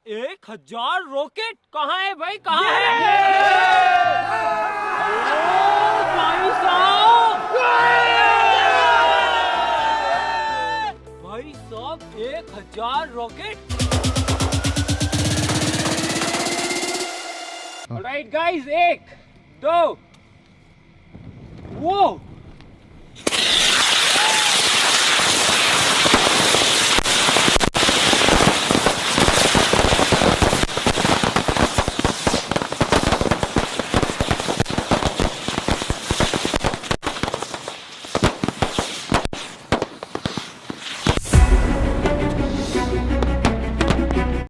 1000 rocket कहाँ है भाई, कहाँ है? भाई साहब 1000 रॉकेट। ऑलराइट गाइस, 1 2 वो